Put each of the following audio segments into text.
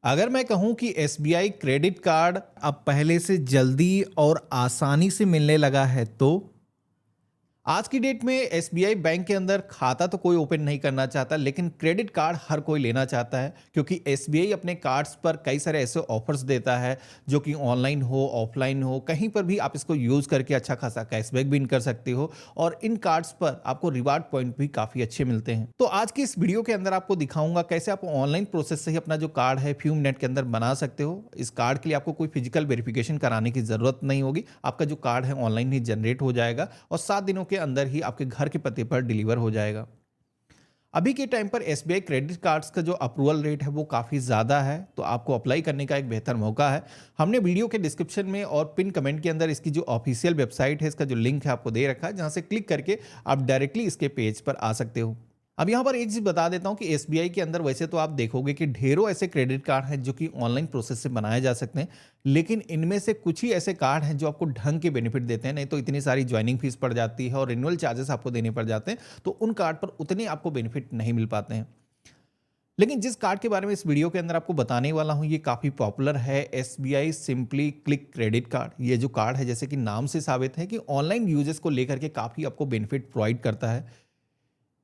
अगर मैं कहूँ कि एसबीआई क्रेडिट कार्ड अब पहले से जल्दी और आसानी से मिलने लगा है तो आज की डेट में एसबीआई बैंक के अंदर खाता तो कोई ओपन नहीं करना चाहता, लेकिन क्रेडिट कार्ड हर कोई लेना चाहता है क्योंकि एसबीआई अपने कार्ड्स पर कई सारे ऐसे ऑफर्स देता है जो कि ऑनलाइन हो ऑफलाइन हो, कहीं पर भी आप इसको यूज करके अच्छा खासा कैशबैक भी इन कर सकते हो और इन कार्ड्स पर आपको रिवार्ड पॉइंट भी काफी अच्छे मिलते हैं। तो आज की इस वीडियो के अंदर आपको दिखाऊंगा कैसे आप ऑनलाइन प्रोसेस से ही अपना जो कार्ड है फ्यूम नेट के अंदर बना सकते हो। इस कार्ड के लिए आपको कोई फिजिकल वेरिफिकेशन कराने की जरूरत नहीं होगी, आपका जो कार्ड है ऑनलाइन ही जनरेट हो जाएगा और 7 दिनों के अंदर ही आपके घर के पते पर डिलीवर हो जाएगा। अभी के टाइम पर एसबीआई क्रेडिट कार्ड्स का जो अप्रूवल रेट है वो काफ़ी ज़्यादा है, तो आपको अप्लाई करने का एक बेहतर मौका है। हमने वीडियो के डिस्क्रिप्शन में और पिन कमेंट के अंदर इसकी जो ऑफिशियल वेबसाइट है इसका जो लिंक है आपको दे रखा है, जहां से क्लिक करके आप डायरेक्टली इसके पेज पर आ सकते हो। अब यहाँ पर एक चीज बता देता हूँ कि एसबीआई के अंदर वैसे तो आप देखोगे कि ढेरों ऐसे क्रेडिट कार्ड हैं जो कि ऑनलाइन प्रोसेस से बनाए जा सकते हैं, लेकिन इनमें से कुछ ही ऐसे कार्ड हैं जो आपको ढंग के बेनिफिट देते हैं। नहीं तो इतनी सारी ज्वाइनिंग फीस पड़ जाती है और रिन्यूअल चार्जेस आपको देने पड़ जाते हैं, तो उन कार्ड पर उतने आपको बेनिफिट नहीं मिल पाते हैं। लेकिन जिस कार्ड के बारे में इस वीडियो के अंदर आपको बताने वाला हूं ये काफ़ी पॉपुलर है, SBI simply click credit card. ये जो कार्ड है जैसे कि नाम से साबित है कि ऑनलाइन यूजेस को लेकर के काफ़ी आपको बेनिफिट प्रोवाइड करता है।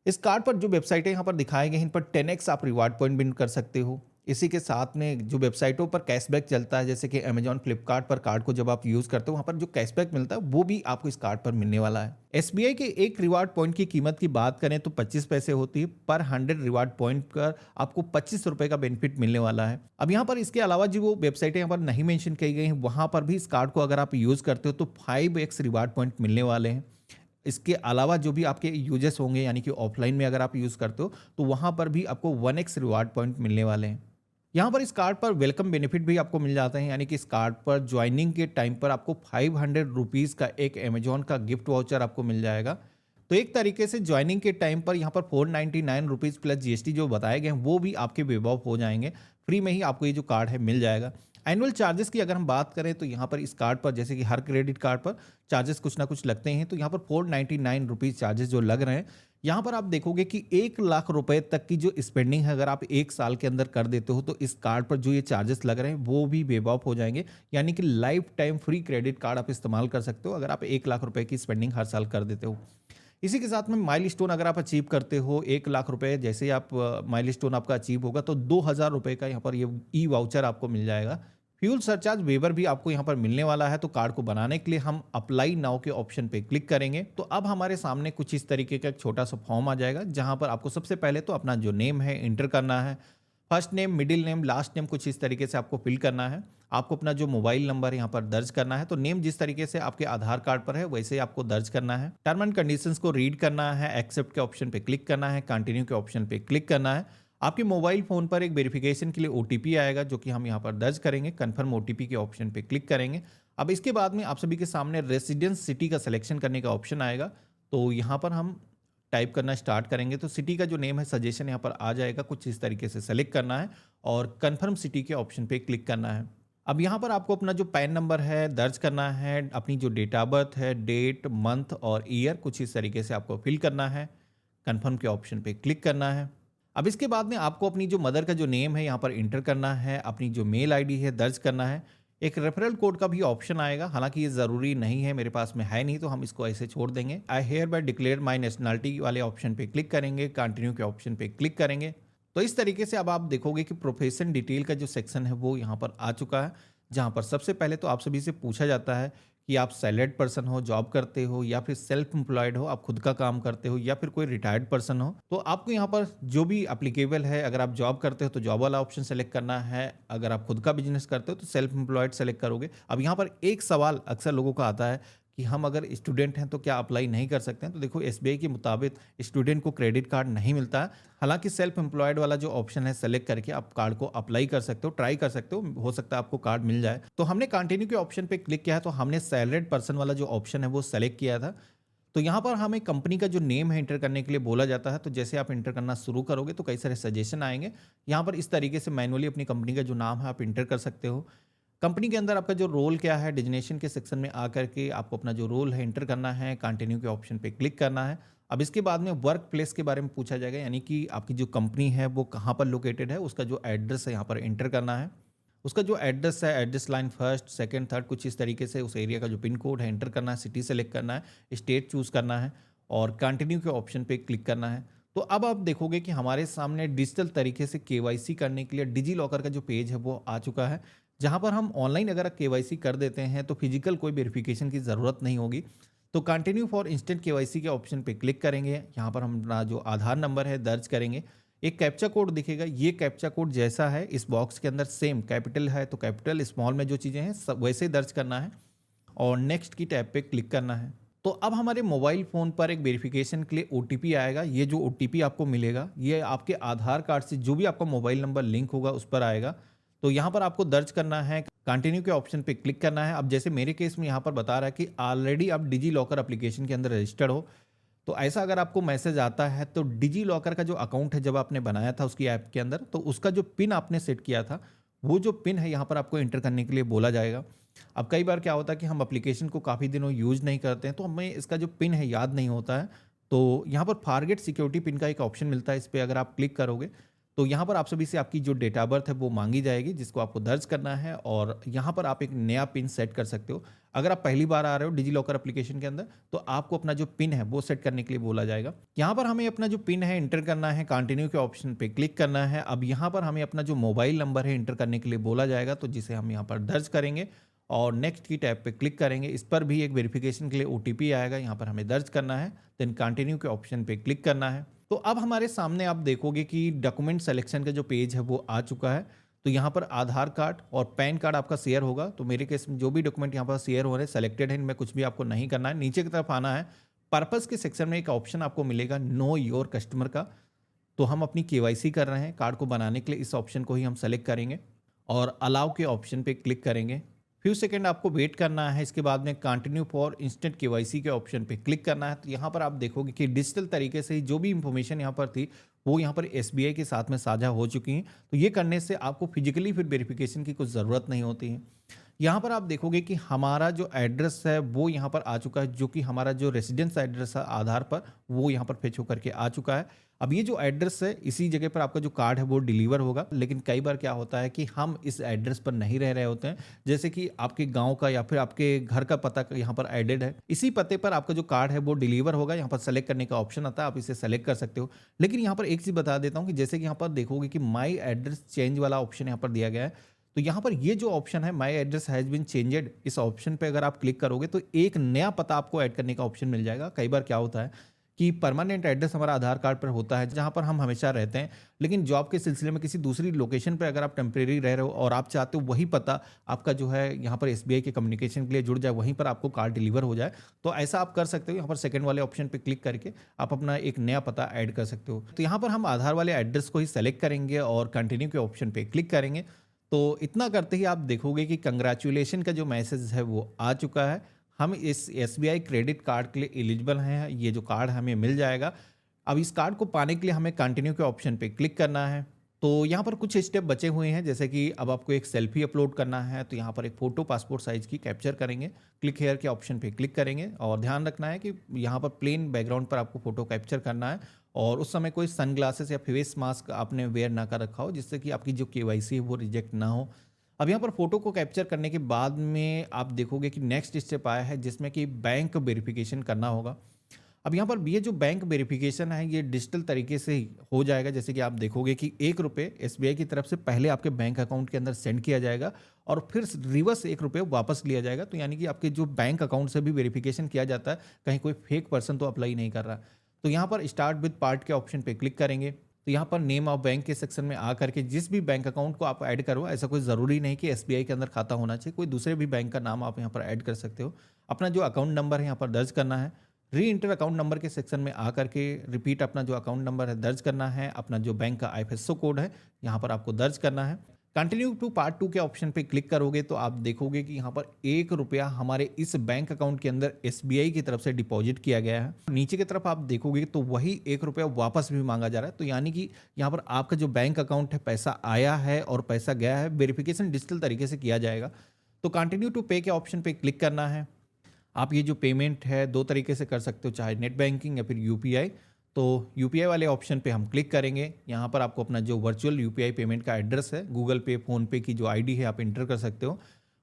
इस कार्ड पर जो वेबसाइटें यहाँ पर दिखाई गई हैं इन पर 10x आप रिवार्ड पॉइंट विन कर सकते हो। इसी के साथ में जो वेबसाइटों पर कैशबैक चलता है जैसे कि अमेजॉन फ्लिपकार्ट पर कार्ड को जब आप यूज़ करते हो वहाँ पर जो कैशबैक मिलता है वो भी आपको इस कार्ड पर मिलने वाला है। एसबीआई के एक रिवार्ड पॉइंट की कीमत की बात करें तो 25 पैसे होती है। पर 100 रिवार्ड पॉइंट पर आपको 25 रुपए का बेनिफिट मिलने वाला है। अब यहाँ पर इसके अलावा जो वो वेबसाइटें यहाँ पर नहीं मेंशन की गई हैं वहाँ पर भी इस कार्ड को अगर आप यूज़ करते हो तो 5x रिवार्ड पॉइंट मिलने वाले हैं। इसके अलावा जो भी आपके यूजेस होंगे यानी कि ऑफलाइन में अगर आप यूज़ करते हो तो वहाँ पर भी आपको 1x रिवार्ड पॉइंट मिलने वाले हैं। यहाँ पर इस कार्ड पर वेलकम बेनिफिट भी आपको मिल जाते हैं, यानी कि इस कार्ड पर ज्वाइनिंग के टाइम पर आपको 500 रुपीज़ का एक अमेजॉन का गिफ्ट वाउचर आपको मिल जाएगा। तो एक तरीके से ज्वाइनिंग के टाइम पर यहाँ पर 499 रुपीज़ प्लस जीएसटी जो बताए गए हैं वो भी आपके वेव ऑफ हो जाएंगे। फ्री में ही आपको ये जो कार्ड है मिल जाएगा। एनुअल चार्जेस की अगर हम बात करें तो यहाँ पर इस कार्ड पर जैसे कि हर क्रेडिट कार्ड पर चार्जेस कुछ ना कुछ लगते हैं, तो यहाँ पर 499 रुपीज़ चार्जेस जो लग रहे हैं, यहाँ पर आप देखोगे कि 1 लाख रुपए तक की जो स्पेंडिंग है अगर आप 1 साल के अंदर कर देते हो तो इस कार्ड पर जो ये चार्जेस लग रहे हैं वो भी वेव ऑफ हो जाएंगे। यानी कि life time free credit card आप इस्तेमाल कर सकते हो अगर आप 1 लाख रुपए की स्पेंडिंग हर साल कर देते हो। इसी के साथ में माइलस्टोन अगर आप अचीव करते हो 1 लाख रुपए, जैसे ही आप माइलस्टोन आपका अचीव होगा तो 2,000 रुपए का यहाँ पर ये ई वाउचर आपको मिल जाएगा। फ्यूल सरचार्ज वेवर भी आपको यहाँ पर मिलने वाला है। तो कार्ड को बनाने के लिए हम अप्लाई नाउ के ऑप्शन पे क्लिक करेंगे तो अब हमारे सामने कुछ इस तरीके का एक छोटा सा फॉर्म आ जाएगा जहाँ पर आपको सबसे पहले तो अपना जो नेम है इंटर करना है। First name, middle name, last name कुछ इस तरीके से आपको फिल करना है। आपको अपना जो मोबाइल नंबर यहाँ पर दर्ज करना है, तो नेम जिस तरीके से आपके आधार कार्ड पर है वैसे ही आपको दर्ज करना है। टर्म एंड कंडीशंस को रीड करना है, एक्सेप्ट के ऑप्शन पे क्लिक करना है, कंटिन्यू के ऑप्शन पे क्लिक करना है। आपके मोबाइल फोन पर एक वेरिफिकेशन के लिए ओटीपी आएगा जो कि हम यहाँ पर दर्ज करेंगे। कन्फर्म ओटीपी के ऑप्शन पे क्लिक करेंगे। अब इसके बाद में आप सभी के सामने रेसिडेंस सिटी का सिलेक्शन करने का ऑप्शन आएगा, तो यहाँ पर हम टाइप करना स्टार्ट करेंगे तो सिटी का जो नेम है सजेशन यहाँ पर आ जाएगा, कुछ इस तरीके से सेलेक्ट करना है और कन्फर्म सिटी के ऑप्शन पे क्लिक करना है। अब यहाँ पर आपको अपना जो पैन नंबर है दर्ज करना है, अपनी जो डेट ऑफ बर्थ है, डेट, मंथ और ईयर कुछ इस तरीके से आपको फिल करना है। कन्फर्म के ऑप्शन पे क्लिक करना है। अब इसके बाद में आपको अपनी जो मदर का जो नेम है यहाँ पर इंटर करना है, अपनी जो मेल आईडी है दर्ज करना है। एक रेफरल कोड का भी ऑप्शन आएगा, हालांकि ये ज़रूरी नहीं है, मेरे पास में है नहीं तो हम इसको ऐसे छोड़ देंगे। आई हेयर बाय डिक्लेयर माई नेशनलिटी वाले ऑप्शन पे क्लिक करेंगे, कंटिन्यू के ऑप्शन पे क्लिक करेंगे। तो इस तरीके से अब आप देखोगे कि प्रोफेशन डिटेल का जो सेक्शन है वो यहाँ पर आ चुका है, जहाँ पर सबसे पहले तो आप सभी से पूछा जाता है कि आप सैलरीड पर्सन हो, जॉब करते हो या फिर सेल्फ एम्प्लॉयड हो, आप खुद का काम करते हो या फिर कोई रिटायर्ड पर्सन हो। तो आपको यहाँ पर जो भी अप्लीकेबल है, अगर आप जॉब करते हो तो जॉब वाला ऑप्शन सेलेक्ट करना है, अगर आप खुद का बिजनेस करते हो तो सेल्फ एम्प्लॉयड सेलेक्ट करोगे। अब यहाँ पर एक सवाल अक्सर लोगों का आता है कि हम अगर स्टूडेंट हैं तो क्या अप्लाई नहीं कर सकते हैं। तो देखो एसबीआई के मुताबिक स्टूडेंट को क्रेडिट कार्ड नहीं मिलता है, हालांकि सेल्फ एम्प्लॉयड वाला जो ऑप्शन है सेलेक्ट करके आप कार्ड को अप्लाई कर सकते हो, ट्राई कर सकते हो सकता है आपको कार्ड मिल जाए। तो हमने कंटिन्यू के ऑप्शन पे क्लिक किया है, तो हमने सैलरीड पर्सन वाला जो ऑप्शन है वो सेलेक्ट किया था। तो यहाँ पर हमें कंपनी का जो नेम है इंटर करने के लिए बोला जाता है, तो जैसे आप इंटर करना शुरू करोगे तो कई सारे सजेशन आएंगे। यहाँ पर इस तरीके से मैनुअली अपनी कंपनी का जो नाम है आप इंटर कर सकते हो। कंपनी के अंदर आपका जो रोल क्या है, डिजिग्नेशन के सेक्शन में आकर के आपको अपना जो रोल है इंटर करना है, कंटिन्यू के ऑप्शन पे क्लिक करना है। अब इसके बाद में वर्क प्लेस के बारे में पूछा जाएगा, यानी कि आपकी जो कंपनी है वो कहाँ पर लोकेटेड है, उसका जो एड्रेस है यहाँ पर एंटर करना है। उसका जो एड्रेस है, address line first second third कुछ इस तरीके से उस एरिया का जो पिन कोड है एंटर करना है, सिटी सेलेक्ट करना है, स्टेट चूज़ करना है और कंटिन्यू के ऑप्शन पे क्लिक करना है। तो अब आप देखोगे कि हमारे सामने डिजिटल तरीके से केवाईसी करने के लिए डिजी लॉकर का जो पेज है वो आ चुका है, जहाँ पर हम ऑनलाइन अगर केवाईसी कर देते हैं तो फिजिकल कोई वेरिफिकेशन की ज़रूरत नहीं होगी। तो कंटिन्यू फॉर इंस्टेंट केवाईसी के ऑप्शन पे क्लिक करेंगे। यहाँ पर हम अपना जो आधार नंबर है दर्ज करेंगे। एक कैप्चा कोड दिखेगा, ये कैप्चा कोड जैसा है इस बॉक्स के अंदर सेम कैपिटल है तो कैपिटल, स्मॉल में जो चीज़ें हैं सब वैसे ही दर्ज करना है और नेक्स्ट की टैब पे क्लिक करना है। तो अब हमारे मोबाइल फ़ोन पर एक वेरिफिकेशन के लिए ओटीपी आएगा। ये जो ओटीपी आपको मिलेगा ये आपके आधार कार्ड से जो भी आपका मोबाइल नंबर लिंक होगा उस पर आएगा। तो यहाँ पर आपको दर्ज करना है, कंटिन्यू के ऑप्शन पे क्लिक करना है। अब जैसे मेरे केस में यहाँ पर बता रहा है कि ऑलरेडी आप डिजी लॉकर एप्लीकेशन के अंदर रजिस्टर्ड हो, तो ऐसा अगर आपको मैसेज आता है तो डिजी लॉकर का जो अकाउंट है जब आपने बनाया था उसकी ऐप के अंदर, तो उसका जो पिन आपने सेट किया था वो जो पिन है यहाँ पर आपको एंटर करने के लिए बोला जाएगा। अब कई बार क्या होता है कि हम एप्लीकेशन को काफ़ी दिनों यूज नहीं करते हैं तो हमें इसका जो पिन है याद नहीं होता है। तो यहाँ पर फॉरगेट सिक्योरिटी पिन का एक ऑप्शन मिलता है, इस पर अगर आप क्लिक करोगे तो यहाँ पर आप सभी से आपकी जो डेट ऑफ बर्थ है वो मांगी जाएगी, जिसको आपको दर्ज करना है और यहाँ पर आप एक नया पिन सेट कर सकते हो। अगर आप पहली बार आ रहे हो डिजी लॉकर एप्लीकेशन के अंदर तो आपको अपना जो पिन है वो सेट करने के लिए बोला जाएगा। यहाँ पर हमें अपना जो पिन है एंटर करना है, कंटिन्यू के ऑप्शन पे क्लिक करना है। अब यहाँ पर हमें अपना जो मोबाइल नंबर है एंटर करने के लिए बोला जाएगा, तो जिसे हम यहाँ पर दर्ज करेंगे और नेक्स्ट की टैब पे क्लिक करेंगे। इस पर भी एक वेरिफिकेशन के लिए ओटीपी आएगा, यहाँ पर हमें दर्ज करना है, देन कंटिन्यू के ऑप्शन पे क्लिक करना है। तो अब हमारे सामने आप देखोगे कि डॉक्यूमेंट सिलेक्शन का जो पेज है वो आ चुका है। तो यहाँ पर आधार कार्ड और पैन कार्ड आपका शेयर होगा। तो मेरे केस में जो भी डॉक्यूमेंट यहाँ पर शेयर हो रहे हैं सेलेक्टेड है, इनमें कुछ भी आपको नहीं करना है। नीचे की तरफ आना है, पर्पस के सेक्शन में एक ऑप्शन आपको मिलेगा नो योर कस्टमर का। तो हम अपनी केवाईसी कर रहे हैं कार्ड को बनाने के लिए, इस ऑप्शन को ही हम सेलेक्ट करेंगे और अलाउ के ऑप्शन पे क्लिक करेंगे। फ्यू सेकंड आपको वेट करना है। इसके बाद में कंटिन्यू फॉर इंस्टेंट केवाईसी के ऑप्शन पे क्लिक करना है। तो यहाँ पर आप देखोगे कि डिजिटल तरीके से जो भी इंफॉर्मेशन यहाँ पर थी वो यहाँ पर एसबीआई के साथ में साझा हो चुकी हैं। तो ये करने से आपको फिजिकली फिर वेरिफिकेशन की कुछ ज़रूरत नहीं होती है। यहाँ पर आप देखोगे कि हमारा जो एड्रेस है वो यहाँ पर आ चुका है, जो कि हमारा जो रेजिडेंस एड्रेस है आधार पर वो यहाँ पर फेच होकर के आ चुका है। अब ये जो एड्रेस है इसी जगह पर आपका जो कार्ड है वो डिलीवर होगा। लेकिन कई बार क्या होता है कि हम इस एड्रेस पर नहीं रह रहे होते हैं, जैसे कि आपके गांव का या फिर आपके घर का पता यहाँ पर एडेड है, इसी पते पर आपका जो कार्ड है वो डिलीवर होगा। यहाँ पर सेलेक्ट करने का ऑप्शन आता है, आप इसे सेलेक्ट कर सकते हो। लेकिन यहाँ पर एक चीज़ बता देता हूँ कि जैसे कि यहाँ पर देखोगे कि माई एड्रेस चेंज वाला ऑप्शन यहाँ पर दिया गया है। तो यहाँ पर ये जो ऑप्शन है my address has been changed, इस ऑप्शन पे अगर आप क्लिक करोगे तो एक नया पता आपको ऐड करने का ऑप्शन मिल जाएगा। कई बार क्या होता है कि परमानेंट एड्रेस हमारा आधार कार्ड पर होता है जहाँ पर हम हमेशा रहते हैं, लेकिन जॉब के सिलसिले में किसी दूसरी लोकेशन पर अगर आप टेम्परेरी रह रहे हो और आप चाहते हो वही पता आपका जो है यहाँ पर एसबीआई के कम्युनिकेशन के लिए जुड़ जाए, वहीं पर आपको कार्ड डिलीवर हो जाए, तो ऐसा आप कर सकते हो। यहाँ पर सेकंड वाले ऑप्शन पे क्लिक करके आप अपना एक नया पता ऐड कर सकते हो। तो यहाँ पर हम आधार वाले एड्रेस को ही सेलेक्ट करेंगे और कंटिन्यू के ऑप्शन पे क्लिक करेंगे। तो इतना करते ही आप देखोगे कि कंग्रेचुलेशन का जो मैसेज है वो आ चुका है। हम इस एसबीआई क्रेडिट कार्ड के लिए एलिजिबल हैं, ये जो कार्ड हमें मिल जाएगा। अब इस कार्ड को पाने के लिए हमें कंटिन्यू के ऑप्शन पे क्लिक करना है। तो यहाँ पर कुछ स्टेप बचे हुए हैं, जैसे कि अब आपको एक सेल्फी अपलोड करना है, तो यहाँ पर एक फ़ोटो पासपोर्ट साइज़ की कैप्चर करेंगे, क्लिक हेयर के ऑप्शन पे क्लिक करेंगे और ध्यान रखना है कि यहाँ पर प्लेन बैकग्राउंड पर आपको फ़ोटो कैप्चर करना है और उस समय कोई सनग्लासेस या फेस मास्क आपने वेयर ना कर रखा हो, जिससे कि आपकी जो केवाईसी है वो रिजेक्ट ना हो। अब यहाँ पर फोटो को कैप्चर करने के बाद में आप देखोगे कि नेक्स्ट स्टेप आया है जिसमें कि बैंक वेरिफिकेशन करना होगा। अब यहाँ पर ये जो बैंक वेरिफिकेशन है ये डिजिटल तरीके से ही हो जाएगा। जैसे कि आप देखोगे कि ₹1 एसबीआई की तरफ से पहले आपके बैंक अकाउंट के अंदर सेंड किया जाएगा और फिर रिवर्स ₹1 वापस लिया जाएगा। तो यानी कि आपके जो बैंक अकाउंट से भी वेरिफिकेशन किया जाता है, कहीं कोई फेक पर्सन तो अप्लाई नहीं कर रहा। तो यहाँ पर स्टार्ट विद पार्ट के ऑप्शन पे क्लिक करेंगे। तो यहाँ पर नेम ऑफ बैंक के सेक्शन में आ करके जिस भी बैंक अकाउंट को आप ऐड करो, ऐसा कोई ज़रूरी नहीं कि एसबीआई के अंदर खाता होना चाहिए, कोई दूसरे भी बैंक का नाम आप यहाँ पर ऐड कर सकते हो। अपना जो अकाउंट नंबर है यहाँ पर दर्ज करना है। री इंटर अकाउंट नंबर के सेक्शन में आ करके रिपीट अपना जो अकाउंट नंबर है दर्ज करना है। अपना जो बैंक का आईएफएससी कोड है यहाँ पर आपको दर्ज करना है। कंटिन्यू टू पार्ट 2 के ऑप्शन पे क्लिक करोगे तो आप देखोगे कि यहाँ पर ₹1 हमारे इस बैंक अकाउंट के अंदर एसबीआई की तरफ से डिपॉजिट किया गया है। नीचे की तरफ आप देखोगे तो वही ₹1 वापस भी मांगा जा रहा है। तो यानी कि यहाँ पर आपका जो बैंक अकाउंट है पैसा आया है और पैसा गया है। वेरिफिकेशन डिजिटल तरीके से किया जाएगा। तो कंटिन्यू टू पे के ऑप्शन पे क्लिक करना है। आप ये जो पेमेंट है 2 तरीके से कर सकते हो, चाहे नेट बैंकिंग या फिर यूपीआई। तो यूपीआई वाले ऑप्शन पे हम क्लिक करेंगे। यहाँ पर आपको अपना जो वर्चुअल यूपीआई पेमेंट का एड्रेस है, गूगल पे, फ़ोनपे की जो आईडी है आप एंटर कर सकते हो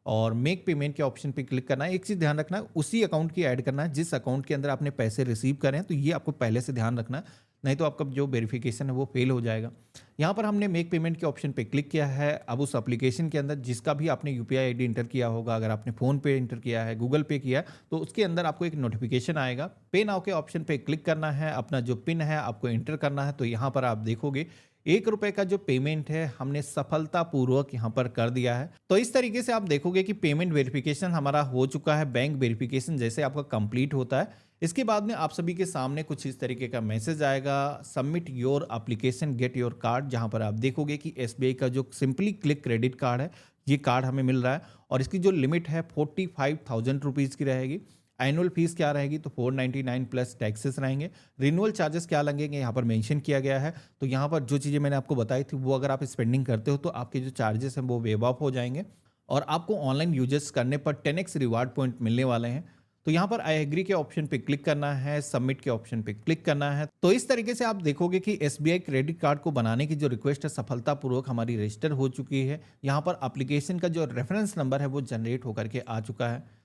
और मेक पेमेंट के ऑप्शन पे क्लिक करना है। एक चीज़ ध्यान रखना है, उसी अकाउंट की ऐड करना है जिस अकाउंट के अंदर आपने पैसे रिसीव करे हैं, तो ये आपको पहले से ध्यान रखना है, नहीं तो आपका जो वेरिफिकेशन है वो फेल हो जाएगा। यहाँ पर हमने मेक पेमेंट के ऑप्शन पे क्लिक किया है। अब उस एप्लीकेशन के अंदर जिसका भी आपने यूपीआई आईडी एंटर किया होगा, अगर आपने फ़ोन पे एंटर किया है, गूगल पे किया है, तो उसके अंदर आपको एक नोटिफिकेशन आएगा। पे नाउ के ऑप्शन पे क्लिक करना है, अपना जो पिन है आपको एंटर करना है। तो यहाँ पर आप देखोगे ₹1 का जो पेमेंट है हमने सफलतापूर्वक यहाँ पर कर दिया है। तो इस तरीके से आप देखोगे कि पेमेंट वेरिफिकेशन हमारा हो चुका है। बैंक वेरिफिकेशन जैसे आपका कंप्लीट होता है, इसके बाद में आप सभी के सामने कुछ इस तरीके का मैसेज आएगा, submit your application get your card, जहां पर आप देखोगे कि एसबीआई का जो सिंपली क्लिक क्रेडिट कार्ड है, ये कार्ड हमें मिल रहा है और इसकी जो लिमिट है 45,000 रुपीज़ की रहेगी। एनुअल फीस क्या रहेगी, तो 499 प्लस टैक्सेस रहेंगे। रिन्यूअल चार्जेस क्या लगेंगे यहाँ पर मेंशन किया गया है। तो यहाँ पर जो चीज़ें मैंने आपको बताई थी वो अगर आप स्पेंडिंग करते हो तो आपके जो चार्जेस हैं वो वेव ऑफ हो जाएंगे और आपको ऑनलाइन यूजेस करने पर 10x रिवार्ड पॉइंट मिलने वाले हैं। तो यहाँ पर आई एग्री के ऑप्शन पे क्लिक करना है, सबमिट के ऑप्शन पे क्लिक करना है। तो इस तरीके से आप देखोगे कि एसबीआई क्रेडिट कार्ड को बनाने की जो रिक्वेस्ट है सफलतापूर्वक हमारी रजिस्टर हो चुकी है। यहाँ पर एप्लीकेशन का जो रेफरेंस नंबर है वो जनरेट होकर के आ चुका है।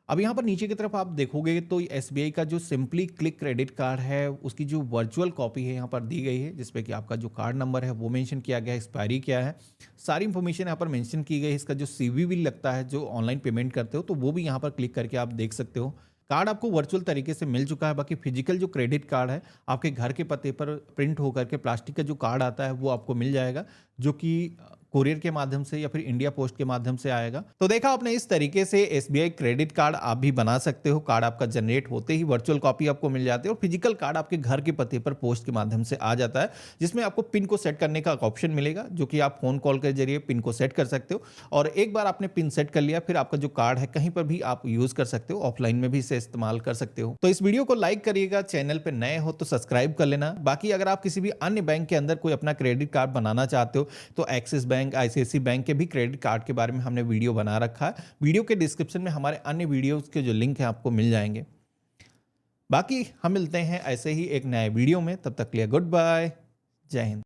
अब यहाँ पर नीचे की तरफ आप देखोगे तो एसबीआई का जो सिंपली क्लिक क्रेडिट कार्ड है उसकी जो वर्चुअल कॉपी है यहाँ पर दी गई है, जिसपे कि आपका जो कार्ड नंबर है वो मेंशन किया गया है, एक्सपायरी क्या है, सारी इंफॉर्मेशन यहाँ पर मेंशन की गई है। इसका जो सीवीवी लगता है जो ऑनलाइन पेमेंट करते हो तो वो भी यहाँ पर क्लिक करके आप देख सकते हो। कार्ड आपको वर्चुअल तरीके से मिल चुका है। बाकी फिजिकल जो क्रेडिट कार्ड है आपके घर के पते पर प्रिंट होकर के प्लास्टिक का जो कार्ड आता है वो आपको मिल जाएगा, जो कि कोरियर के माध्यम से या फिर इंडिया पोस्ट के माध्यम से आएगा। तो देखा आपने, इस तरीके से एसबीआई क्रेडिट कार्ड आप भी बना सकते हो। कार्ड आपका जनरेट होते ही वर्चुअल कॉपी आपको मिल जाती है और फिजिकल कार्ड आपके घर के पते पर पोस्ट के माध्यम से आ जाता है, जिसमें आपको पिन को सेट करने का ऑप्शन मिलेगा, जो कि आप फोन कॉल के जरिए पिन को सेट कर सकते हो। और एक बार आपने पिन सेट कर लिया फिर आपका जो कार्ड है कहीं पर भी आप यूज कर सकते हो, ऑफलाइन में भी इसे इस्तेमाल कर सकते हो। तो इस वीडियो को लाइक करिएगा, चैनल पर नए हो तो सब्सक्राइब कर लेना। बाकी अगर आप किसी भी अन्य बैंक के अंदर कोई अपना क्रेडिट कार्ड बनाना चाहते हो तो एक्सिस बैंक, आईसीआईसीआई बैंक के भी क्रेडिट कार्ड के बारे में हमने वीडियो बना रखा है। वीडियो के डिस्क्रिप्शन में हमारे अन्य वीडियोस के जो लिंक हैं आपको मिल जाएंगे। बाकी हम मिलते हैं ऐसे ही एक नए वीडियो में, तब तक के लिए गुड बाय, जय हिंद।